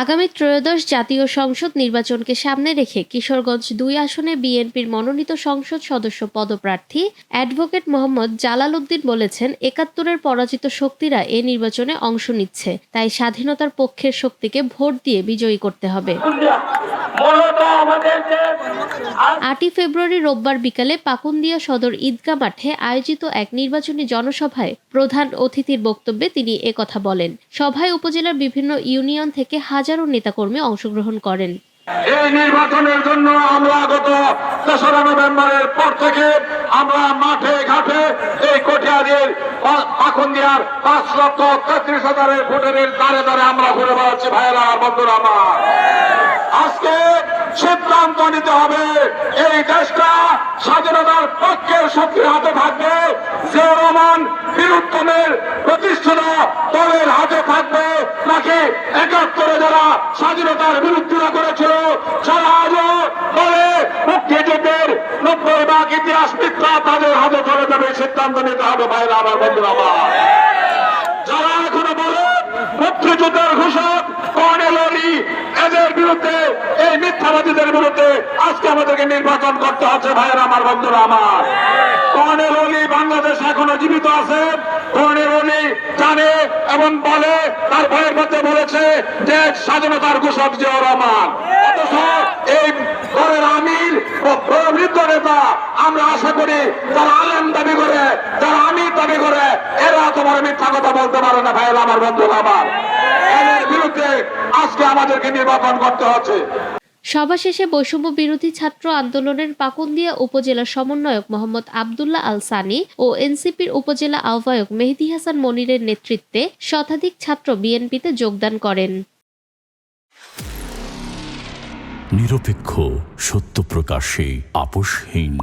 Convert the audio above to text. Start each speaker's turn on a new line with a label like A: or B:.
A: আগামী ত্রয়োদশ জাতীয় সংসদ নির্বাচনকে সামনে রেখে কিশোরগঞ্জ ২ আসনে বিএনপির মনোনীত সংসদ সদস্য পদপ্রার্থী অ্যাডভোকেট মোহাম্মদ জালাল উদ্দিন বলেছেন, ৭১-এর পরাজিত শক্তিরা এ নির্বাচনে অংশ নিচ্ছে, তাই স্বাধীনতার পক্ষের শক্তিকে ভোট দিয়ে বিজয়ী করতে হবে। ৮ই ফেব্রুয়ারি রোববার বিকালে পাকুন্দিয়া সদর ঈদগাহ মাঠে আয়োজিত এক নির্বাচনী জনসভায় প্রধান অতিথির বক্তব্যে তিনি একথা বলেন। সভায় উপজেলার বিভিন্ন ইউনিয়ন থেকে হাজারো নেতাকর্মী অংশগ্রহণ করেন।
B: এই নির্বাচনের জন্য আমরা গত ৩রা নভেম্বরের পর থেকে আমরা মাঠে ঘাটে এই কটিয়াদীর পাকুন্দিয়ার ৫,৩৩,০০০ ভোটারের দ্বারে দ্বারে আমরা ঘুরে বেড়াচ্ছি। ভাইয়েরা, বন্ধুরা আমার, আজকে সিদ্ধান্ত নিতে হবে এই দেশটা স্বাধীনতার পক্ষের শক্তির হাতে থাকবে, জিয়াউর রহমান বীরুত্তমের প্রতিষ্ঠিত দলের হাতে থাকবে, নাকি ৭১-এ যারা স্বাধীনতার বিরোধিতা করেছিল, যারা আজও বলে মুক্তিযুদ্ধের ৯০ ভাগ ইতিহাস মিথ্যা, তাদের হাতে চলে যাবে। সিদ্ধান্ত নিতে হবে ভাইরা আমার, বন্ধুরা আমার। যারা এখনো বলে মুক্তিযুদ্ধের ঘোষক কর্নেল অলি, এদের বিরুদ্ধে, এই মিথ্যাবাদীদের বিরুদ্ধে আজকে আমাদেরকে নির্বাচন করতে হচ্ছে ভাইয়েরা আমার, বন্ধুরা আমার। কর্নেল অলি বাংলাদেশ এখনো জীবিত আছে। কর্নেল অলি জানে এবং বলে, তার ভাইয়ের মধ্যে বলেছে যে স্বাধীনতার ঘোষক জিয়াউর রহমান। অথচ এই দলের আমির ও প্রবৃদ্ধ নেতা, আমরা আশা করি যারা আলেম দাবি করে, যারা আমির দাবি করে, এরা তোমার মিথ্যা কথা বলতে পারে না ভাইয়েরা আমার, বন্ধুরা আমার। এদের বিরুদ্ধে আজকে আমাদেরকে নির্বাচন করতে হচ্ছে।
A: সভা শেষে বৈষম্য বিরোধী ছাত্র আন্দোলনের পাকুন্দিয়া উপজেলা সমন্বয়ক মোহাম্মদ আবদুল্লাহ আল সানি ও এনসিপির উপজেলা আহ্বায়ক মেহেদী হাসান মনিরের নেতৃত্বে শতাধিক ছাত্র বিএনপিতে যোগদান করেন।
C: নিরপেক্ষ, সত্য প্রকাশে আপোষহীন।